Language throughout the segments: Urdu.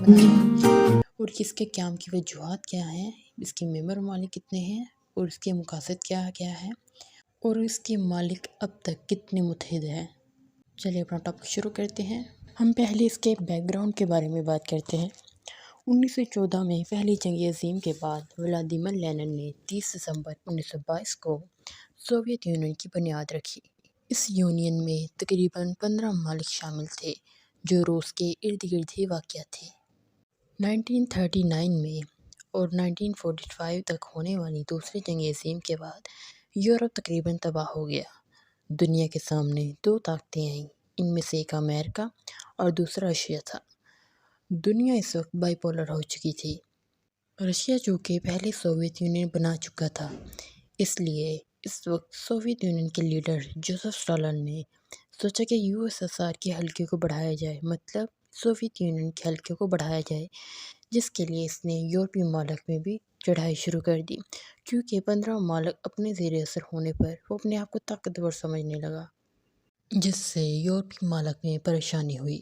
اور اس کے قیام کی وجوہات کیا ہیں، اس کے ممبر ممالک کتنے ہیں اور اس کے مقاصد کیا کیا ہے اور اس کے مالک اب تک کتنے متحد ہیں۔ چلیے اپنا ٹاپک شروع کرتے ہیں۔ ہم پہلے اس کے بیک گراؤنڈ کے بارے میں بات کرتے ہیں۔ 1914 میں پہلی جنگ عظیم کے بعد ولادیمر لینن نے 30 دسمبر 1922 کو سوویت یونین کی بنیاد رکھی۔ اس یونین میں تقریباً 15 ممالک شامل تھے جو روس کے ارد گرد ہی واقع تھے۔ 1939 میں اور 1945 تک ہونے والی دوسری جنگ عظیم کے بعد یورپ تقریباً تباہ ہو گیا۔ دنیا کے سامنے دو طاقتیں آئیں، ان میں سے ایک امریکہ اور دوسرا رشیا تھا۔ دنیا اس وقت بائی پولر ہو چکی تھی۔ رشیا چونکہ پہلے سوویت یونین بنا چکا تھا، اس لیے اس وقت سوویت یونین کے لیڈر جوزف اسٹالن نے سوچا کہ USSR کے حلقے کو بڑھایا جائے، مطلب سوویت یونین کے حلقے کو بڑھایا جائے، جس کے لیے اس نے یورپی ممالک میں بھی چڑھائی شروع کر دی، کیونکہ 15 ممالک اپنے زیر اثر ہونے پر وہ اپنے آپ کو طاقتور سمجھنے لگا، جس سے یورپی ممالک میں پریشانی ہوئی۔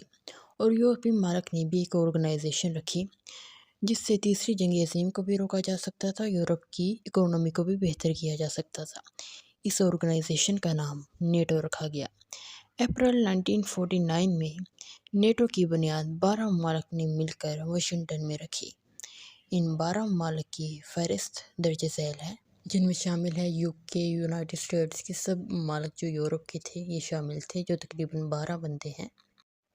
اور یورپی ممالک نے بھی ایک آرگنائزیشن رکھی جس سے تیسری جنگ عظیم کو بھی روکا جا سکتا تھا، یورپ کی اکانومی کو بھی بہتر کیا جا سکتا تھا۔ اس آرگنائزیشن کا نام نیٹو رکھا گیا۔ اپریل 1949 میں نیٹو کی بنیاد 12 ممالک نے مل کر واشنگٹن میں رکھی۔ ان 12 ممالک کی فہرست درج ذیل ہے، جن میں شامل ہے UK، یونائٹڈ اسٹیٹس کے سب ممالک جو یورپ کے تھے یہ شامل تھے، جو تقریباً 12 بنتے ہیں۔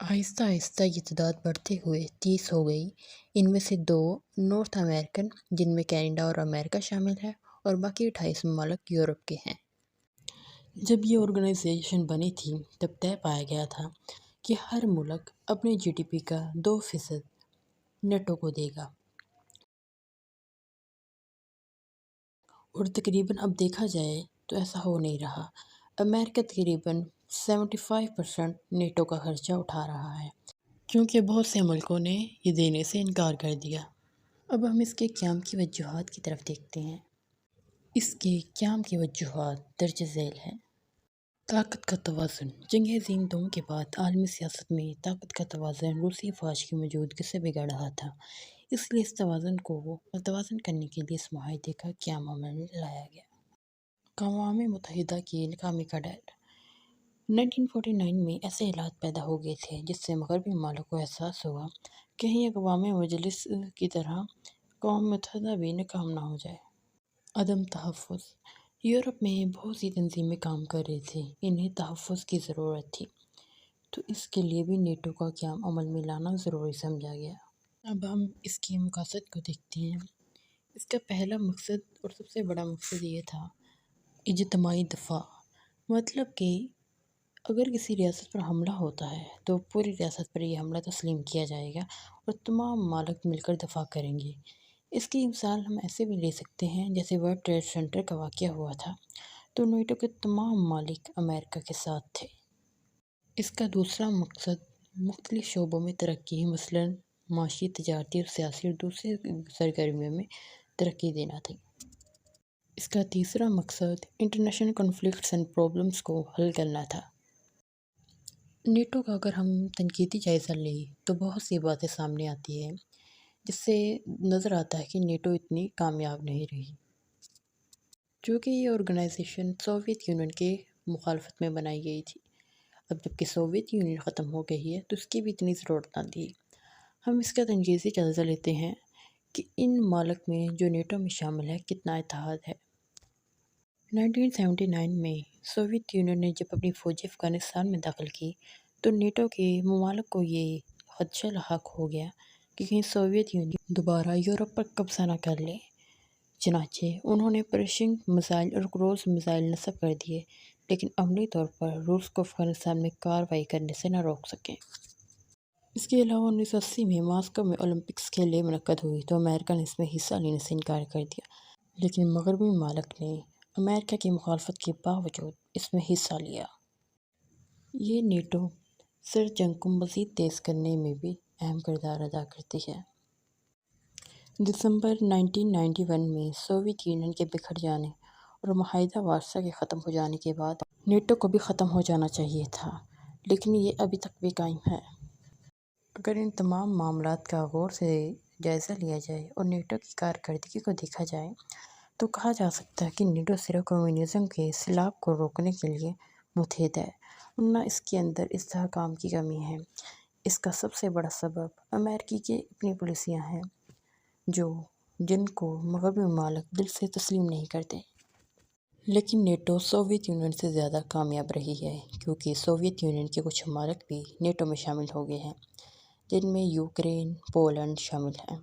آہستہ آہستہ یہ تعداد بڑھتے ہوئے 30 ہو گئی۔ ان میں سے 2 نارتھ امریکن، جن میں کینیڈا اور امریکہ شامل ہے، اور باقی 28 ممالک یورپ کے ہیں۔ جب یہ آرگنائزیشن بنی تھی تب طے پایا گیا تھا کہ ہر ملک اپنے GDP کا 2% نیٹو کو دے گا، اور تقریباً اب دیکھا جائے تو ایسا ہو نہیں رہا۔ امریکہ تقریباً 75% نیٹو کا خرچہ اٹھا رہا ہے، کیونکہ بہت سے ملکوں نے یہ دینے سے انکار کر دیا۔ اب ہم اس کے قیام کی وجوہات کی طرف دیکھتے ہیں۔ اس کے قیام کی وجوہات درج ذیل ہیں۔ طاقت کا توازن۔ جنگ عظیم دوم کے بعد عالمی سیاست میں طاقت کا توازن روسی افواج کی موجودگی سے بگڑ رہا تھا، اس لیے اس توازن کو متوازن کرنے کے لیے اس معاہدے کا قیام عمل میں لایا گیا۔ اقوام متحدہ کی ناکامی کا ڈر۔ 1949 میں ایسے حالات پیدا ہو گئے تھے جس سے مغربی ممالک کو احساس ہوا کہیں اقوام مجلس کی طرح اقوام متحدہ بھی ناکام نہ ہو جائے۔ عدم تحفظ۔ یورپ میں بہت سی تنظیمیں کام کر رہی تھیں، انہیں تحفظ کی ضرورت تھی، تو اس کے لیے بھی نیٹو کا قیام عمل میں لانا ضروری سمجھا گیا۔ اب ہم اس کے مقاصد کو دیکھتے ہیں۔ اس کا پہلا مقصد اور سب سے بڑا مقصد یہ تھا اجتماعی دفاع، مطلب کہ اگر کسی ریاست پر حملہ ہوتا ہے تو پوری ریاست پر یہ حملہ تسلیم کیا جائے گا اور تمام ممالک مل کر دفاع کریں گے۔ اس کی مثال ہم ایسے بھی لے سکتے ہیں جیسے ورلڈ ٹریڈ سینٹر کا واقعہ ہوا تھا تو نیٹو کے تمام ممالک امریکہ کے ساتھ تھے۔ اس کا دوسرا مقصد مختلف شعبوں میں ترقی، مثلاً معاشی، تجارتی اور سیاسی اور دوسرے سرگرمیوں میں ترقی دینا تھی۔ اس کا تیسرا مقصد انٹرنیشنل کنفلکٹس اینڈ پرابلمس کو حل کرنا تھا۔ نیٹو کا اگر ہم تنقیدی جائزہ لیں تو بہت سی باتیں سامنے آتی ہیں جس سے نظر آتا ہے کہ نیٹو اتنی کامیاب نہیں رہی، چونکہ یہ آرگنائزیشن سوویت یونین کے مخالفت میں بنائی گئی تھی۔ اب جب کہ سوویت یونین ختم ہو گئی ہے تو اس کی بھی اتنی ضرورت نہ تھی۔ ہم اس کا تنقیدی جائزہ لیتے ہیں کہ ان ممالک میں جو نیٹو میں شامل ہے کتنا اتحاد ہے۔ 1979 میں سوویت یونین نے جب اپنی فوجیں افغانستان میں داخل کی تو نیٹو کے ممالک کو یہ خدشہ لاحق ہو گیا کہ کہیں سوویت یونین دوبارہ یورپ پر قبضہ نہ کر لے، چنانچہ انہوں نے پرشنگ میزائل اور کروز میزائل نصب کر دیے، لیکن عملی طور پر روس کو افغانستان میں کارروائی کرنے سے نہ روک سکے۔ اس کے علاوہ 1980 میں ماسکو میں اولمپکس کھیلیں منعقد ہوئی تو امریکہ نے اس میں حصہ لینے سے انکار کر دیا، لیکن مغربی ممالک نے امریکہ کی مخالفت کے باوجود اس میں حصہ لیا۔ یہ نیٹو سر جنگ کو مزید تیز کرنے میں بھی اہم کردار ادا کرتی ہے۔ دسمبر 1991 میں سوویت یونین کے بکھر جانے اور معاہدہ وارسا کے ختم ہو جانے کے بعد نیٹو کو بھی ختم ہو جانا چاہیے تھا، لیکن یہ ابھی تک بھی قائم ہے۔ اگر ان تمام معاملات کا غور سے جائزہ لیا جائے اور نیٹو کی کارکردگی کو دیکھا جائے تو کہا جا سکتا ہے کہ نیٹو صرف کمیونزم کے سیلاب کو روکنے کے لیے متحد ہے، ورنہ اس کے اندر استحکام کی کمی ہے۔ اس کا سب سے بڑا سبب امریکہ کی اپنی پالیسیاں ہیں جن کو مغربی ممالک دل سے تسلیم نہیں کرتے۔ لیکن نیٹو سوویت یونین سے زیادہ کامیاب رہی ہے، کیونکہ سوویت یونین کے کچھ ممالک بھی نیٹو میں شامل ہو گئے ہیں، جن میں یوکرین، پولینڈ شامل ہیں۔